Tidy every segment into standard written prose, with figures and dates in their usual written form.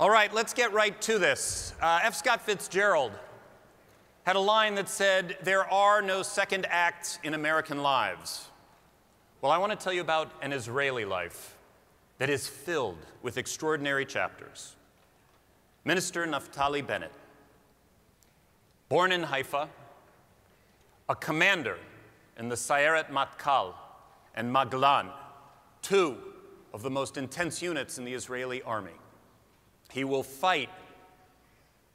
All right, let's get right to this. F. Scott Fitzgerald had a line that said, "There are no second acts in American lives." Well, I want to tell you about an Israeli life that is filled with extraordinary chapters. Minister Naftali Bennett, born in Haifa, a commander in the Sayeret Matkal and Maglan, two of the most intense units in the Israeli army. He will fight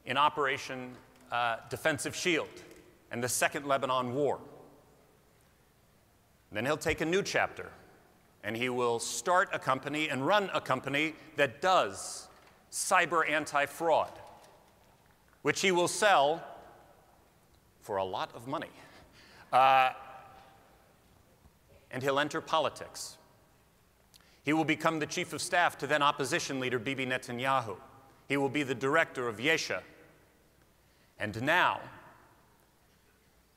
in Operation Defensive Shield and the Second Lebanon War. Then he'll take a new chapter, and he will start a company and run a company that does cyber anti-fraud, which he will sell for a lot of money. And he'll enter politics. He will become the chief of staff to then opposition leader Bibi Netanyahu. He will be the director of Yesha. And now,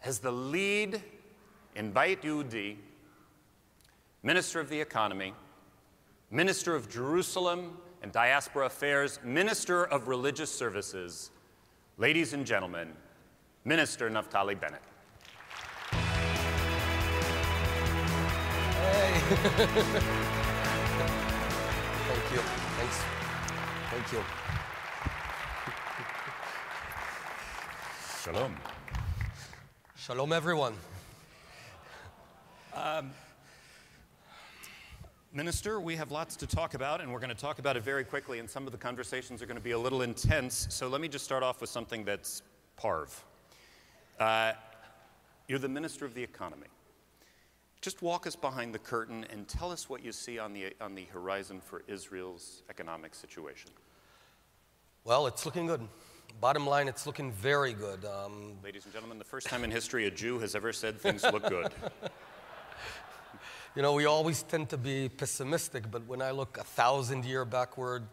as the lead in Beit Yehudi, Minister of the Economy, Minister of Jerusalem and Diaspora Affairs, Minister of Religious Services, ladies and gentlemen, Minister Naftali Bennett. Hey. Thank you. Thanks. Thank you. Shalom. Shalom, everyone. Minister, we have lots to talk about, and we're going to talk about it very quickly, and some of the conversations are going to be a little intense, so let me just start off with something that's parv. You're the Minister of the Economy. Just walk us behind the curtain and tell us what you see on the horizon for Israel's economic situation. Well, it's looking good. Bottom line, it's looking very good. Ladies and gentlemen, the first time in history a Jew has ever said things look good. You know, we always tend to be pessimistic, but when I look 1,000 years backward,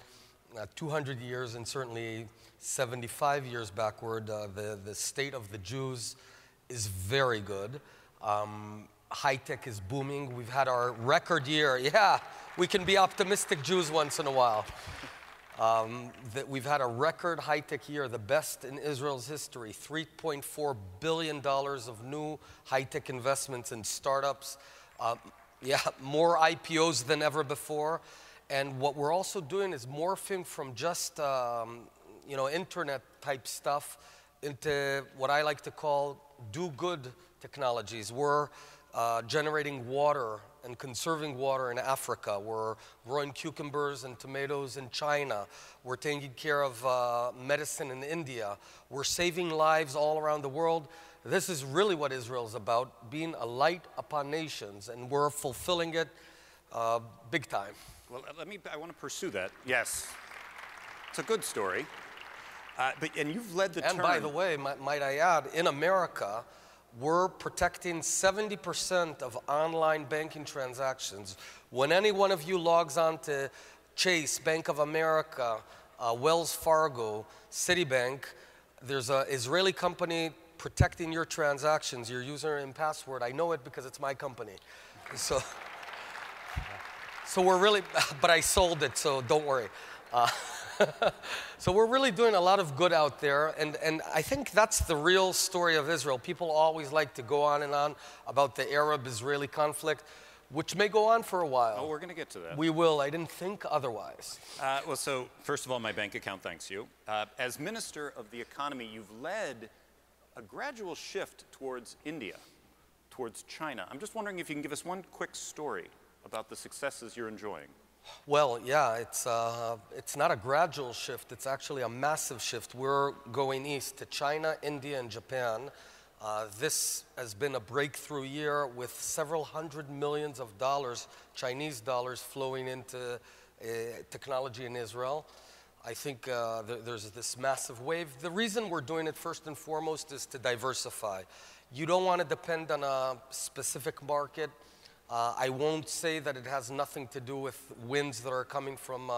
200 years, and certainly 75 years backward, the state of the Jews is very good. High tech is booming. We've had our record year. Yeah, we can be optimistic Jews once in a while. That we've had a record high tech year, the best in Israel's history. $3.4 billion of new high tech investments in startups. Yeah, more IPOs than ever before. And what we're also doing is morphing from just internet type stuff into what I like to call do-good technologies. We're generating water and conserving water in Africa. We're growing cucumbers and tomatoes in China. We're taking care of medicine in India. We're saving lives all around the world. This is really what Israel's about, being a light upon nations, and we're fulfilling it big time. Well, I want to pursue that. Yes, it's a good story. And you've led the And by the way, might I add, in America, we're protecting 70% of online banking transactions. When any one of you logs on to Chase, Bank of America, Wells Fargo, Citibank, there's an Israeli company protecting your transactions, your user and password. I know it because it's my company. So we're really, but I sold it, so don't worry. So we're really doing a lot of good out there, and I think that's the real story of Israel. People always like to go on and on about the Arab-Israeli conflict, which may go on for a while. Oh, we're going to get to that. We will. I didn't think otherwise. Well, so first of all, my bank account thanks you. As Minister of the Economy, you've led a gradual shift towards India, towards China. I'm just wondering if you can give us one quick story about the successes you're enjoying. Well, yeah, it's not a gradual shift. It's actually a massive shift. We're going east to China, India, and Japan. This has been a breakthrough year with several hundred millions of dollars, Chinese dollars, flowing into technology in Israel. I think there's this massive wave. The reason we're doing it first and foremost is to diversify. You don't want to depend on a specific market. I won't say that it has nothing to do with winds that are coming from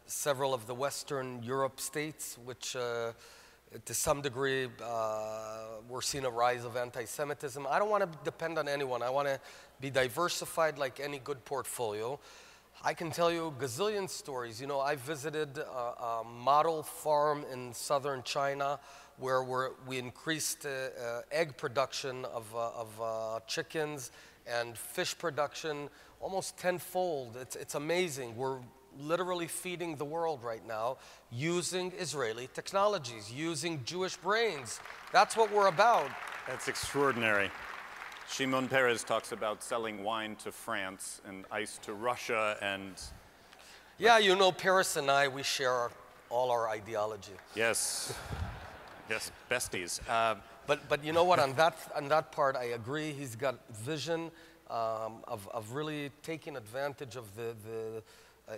several of the Western Europe states, which to some degree we're seeing a rise of anti-Semitism. I don't want to depend on anyone. I want to be diversified like any good portfolio. I can tell you a gazillion stories. You know, I visited a model farm in southern China where we increased egg production of chickens and fish production almost tenfold. It's amazing. We're literally feeding the world right now using Israeli technologies, using Jewish brains. That's what we're about. That's extraordinary. Shimon Peres talks about selling wine to France and ice to Russia and... Yeah, you know, Peres and I, we share all our ideology. Yes. Yes, besties. But you know what, on that part, I agree. He's got vision of really taking advantage of the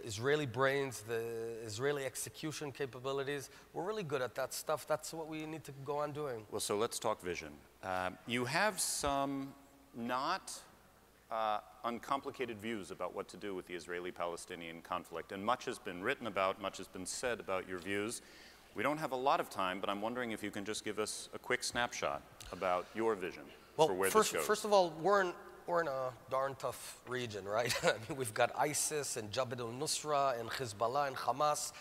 Israeli brains, the Israeli execution capabilities. We're really good at that stuff. That's what we need to go on doing. Well, so let's talk vision. You have some not uncomplicated views about what to do with the Israeli-Palestinian conflict, and much has been written about, much has been said about your views. We don't have a lot of time, but I'm wondering if you can just give us a quick snapshot about your vision for where this goes. First of all, we're in a darn tough region, right? I mean, we've got ISIS and Jabhat al-Nusra and Hezbollah and Hamas.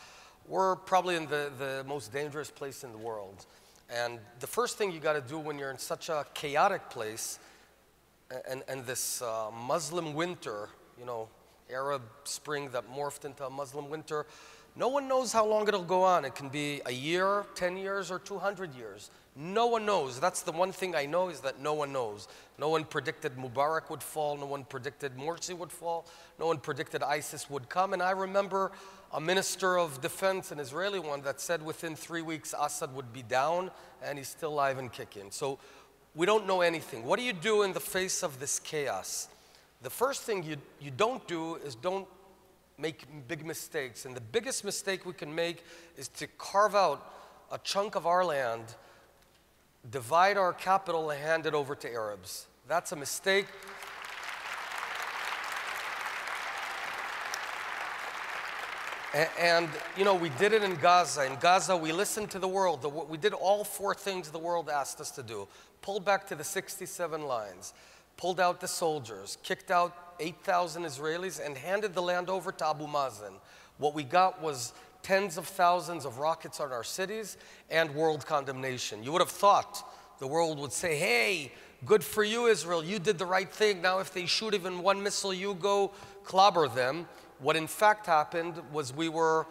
We're probably in the most dangerous place in the world. And the first thing you got to do when you're in such a chaotic place and this Muslim winter, you know, Arab spring that morphed into a Muslim winter, no one knows how long it'll go on. It can be a year, 10 years, or 200 years. No one knows. That's the one thing I know, is that no one knows. No one predicted Mubarak would fall. No one predicted Morsi would fall. No one predicted ISIS would come. And I remember a minister of defense, an Israeli one, that said within 3 weeks Assad would be down, and he's still alive and kicking. So we don't know anything. What do you do in the face of this chaos? The first thing you don't do is don't make big mistakes. And the biggest mistake we can make is to carve out a chunk of our land, divide our capital, and hand it over to Arabs. That's a mistake. And you know, we did it in Gaza. In Gaza, we listened to the world. We did all 4 things the world asked us to do. Pulled back to the 67 lines, pulled out the soldiers, kicked out 8,000 Israelis, and handed the land over to Abu Mazen. What we got was tens of thousands of rockets on our cities and world condemnation. You would have thought the world would say, hey, good for you, Israel. You did the right thing. Now if they shoot even one missile, you go clobber them. What in fact happened was we were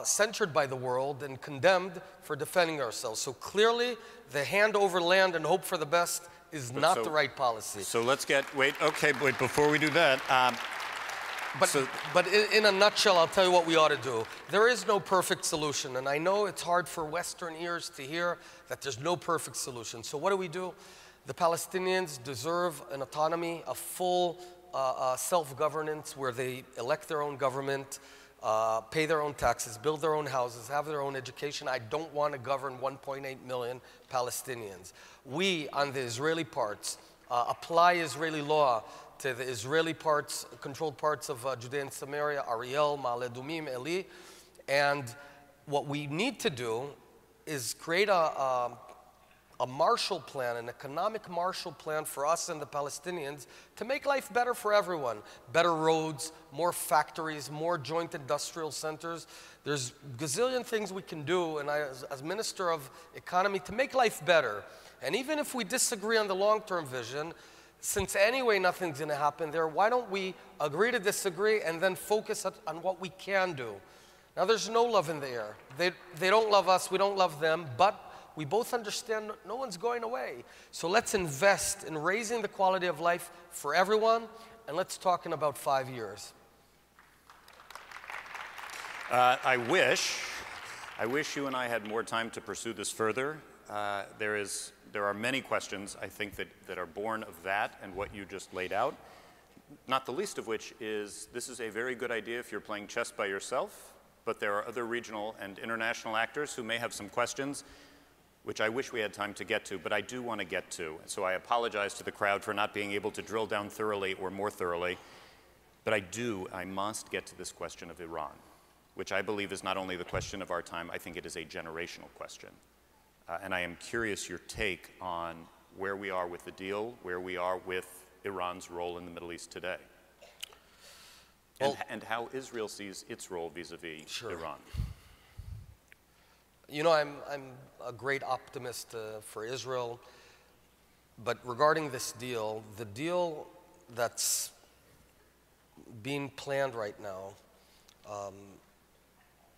censured by the world and condemned for defending ourselves. So clearly, the hand over land and hope for the best is not the right policy. So let's get, wait, before we do that. But in a nutshell, I'll tell you what we ought to do. There is no perfect solution, and I know it's hard for Western ears to hear that there's no perfect solution. So what do? The Palestinians deserve an autonomy, a full self-governance where they elect their own government, pay their own taxes, build their own houses, have their own education. I don't want to govern 1.8 million Palestinians. We, on the Israeli parts, apply Israeli law to the Israeli parts, controlled parts of Judea and Samaria, Ariel, Ma'ale Adumim, Eli. And what we need to do is create a Marshall Plan, an economic Marshall Plan for us and the Palestinians to make life better for everyone. Better roads, more factories, more joint industrial centers. There's a gazillion things we can do, and I, as Minister of Economy, to make life better. And even if we disagree on the long-term vision, since anyway nothing's going to happen there, why don't we agree to disagree and then focus on what we can do? Now, there's no love in the air. They don't love us, we don't love them, but we both understand no one's going away. So let's invest in raising the quality of life for everyone, and let's talk in about 5 years. I wish you and I had more time to pursue this further. There are many questions, I think, that are born of that and what you just laid out, not the least of which is this is a very good idea if you're playing chess by yourself, but there are other regional and international actors who may have some questions, which I wish we had time to get to, but I do want to get to. So I apologize to the crowd for not being able to drill down thoroughly or more thoroughly, but I must get to this question of Iran, which I believe is not only the question of our time, I think it is a generational question. And I am curious your take on where we are with the deal, where we are with Iran's role in the Middle East today. and how Israel sees its role vis-a-vis Sure. Iran. You know, I'm a great optimist for Israel, but regarding this deal, the deal that's being planned right now,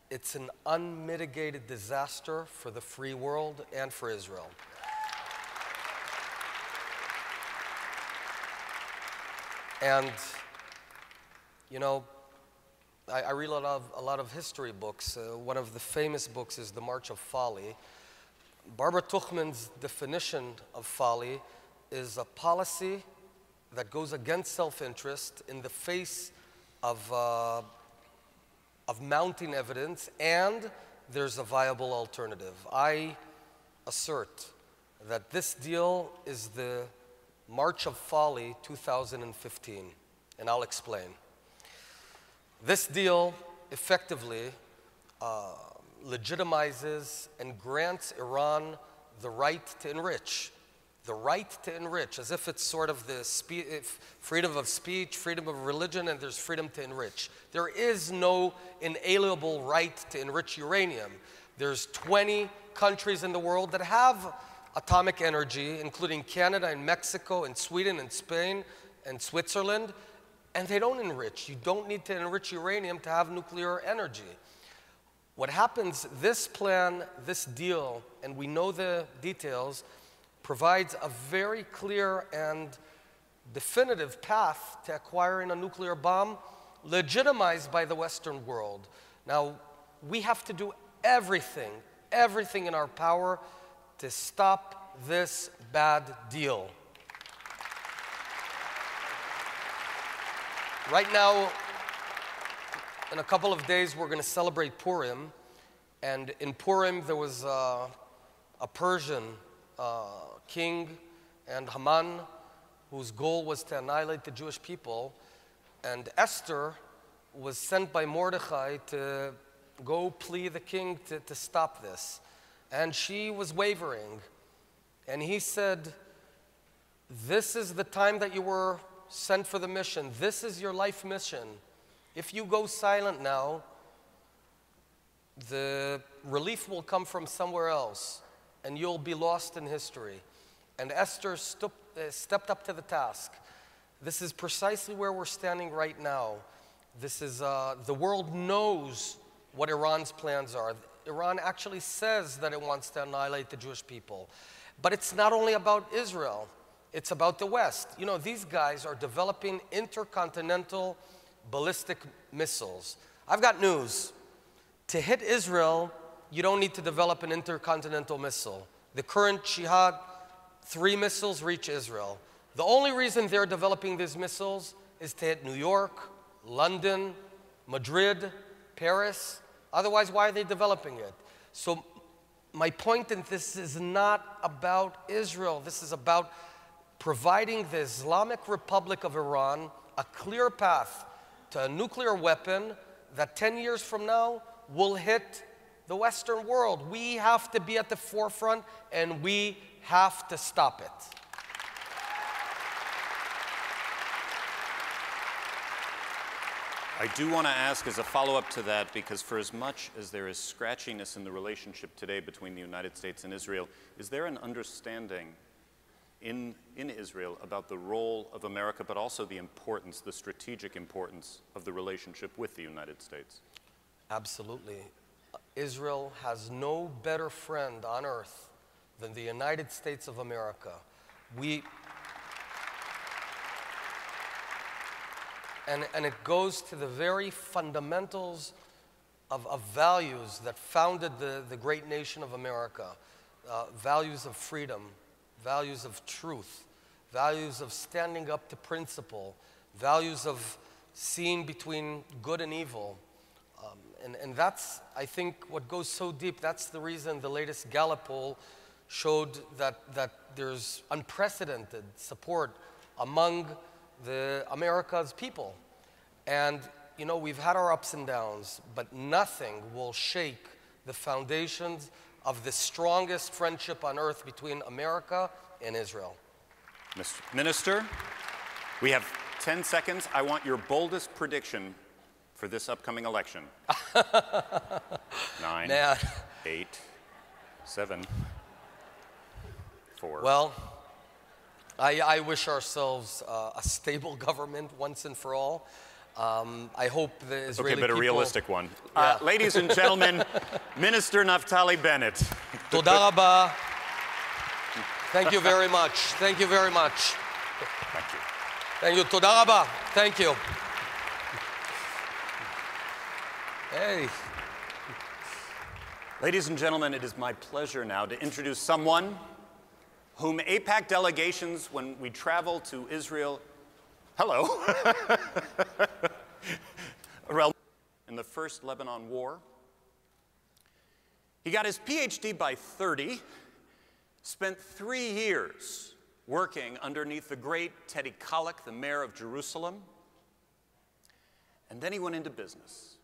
it's an unmitigated disaster for the free world and for Israel. And, you know, I read a lot of history books. One of the famous books is The March of Folly. Barbara Tuchman's definition of folly is a policy that goes against self-interest in the face of mounting evidence, and there's a viable alternative. I assert that this deal is the March of Folly 2015, and I'll explain. This deal effectively legitimizes and grants Iran the right to enrich. The right to enrich, as if it's sort of the freedom of speech, freedom of religion, and there's freedom to enrich. There is no inalienable right to enrich uranium. There's 20 countries in the world that have atomic energy, including Canada and Mexico and Sweden and Spain and Switzerland, and they don't enrich. You don't need to enrich uranium to have nuclear energy. What happens, this plan, this deal, and we know the details, provides a very clear and definitive path to acquiring a nuclear bomb legitimized by the Western world. Now, we have to do everything in our power to stop this bad deal. Right now, in a couple of days, we're going to celebrate Purim. And in Purim, there was a Persian king and Haman, whose goal was to annihilate the Jewish people. And Esther was sent by Mordechai to go plead the king to stop this. And she was wavering. And he said, this is the time that you were sent for the mission. This is your life mission. If you go silent now, the relief will come from somewhere else, and you'll be lost in history. And Esther stepped up to the task. This is precisely where we're standing right now. This is, the world knows what Iran's plans are. Iran actually says that it wants to annihilate the Jewish people. But it's not only about Israel, it's about the West. You know, these guys are developing intercontinental ballistic missiles. I've got news. To hit Israel, you don't need to develop an intercontinental missile. The current Jihad 3 missiles reach Israel. The only reason they're developing these missiles is to hit New York, London, Madrid, Paris. Otherwise, why are they developing it? So my point in this is not about Israel. This is about providing the Islamic Republic of Iran a clear path to a nuclear weapon that 10 years from now will hit the Western world. We have to be at the forefront, and we have to stop it. I do want to ask as a follow-up to that, because for as much as there is scratchiness in the relationship today between the United States and Israel, is there an understanding in Israel about the role of America, but also the importance, the strategic importance of the relationship with the United States? Absolutely. Israel has no better friend on earth than the United States of America. And it goes to the very fundamentals of values that founded the great nation of America. Values of freedom, values of truth, values of standing up to principle, values of seeing between good and evil. And that's, I think, what goes so deep. That's the reason the latest Gallup poll showed that there's unprecedented support among the America's people. And, you know, we've had our ups and downs, but nothing will shake the foundations of the strongest friendship on earth between America and Israel. Mr. Minister, we have 10 seconds. I want your boldest prediction for this upcoming election. 9, Man. 8, 7, 4. Well, I wish ourselves a stable government once and for all. I hope the Israeli Okay, but a people... realistic one. Yeah. Ladies and gentlemen, Minister Naftali Bennett. Toda raba. Thank you very much. Thank you very much. Thank you. Thank you. Toda raba. Thank you. Hey. Ladies and gentlemen, it is my pleasure now to introduce someone whom AIPAC delegations, when we travel to Israel, in the First Lebanon War. He got his PhD by 30, spent 3 years working underneath the great Teddy Kollek, the mayor of Jerusalem, and then he went into business.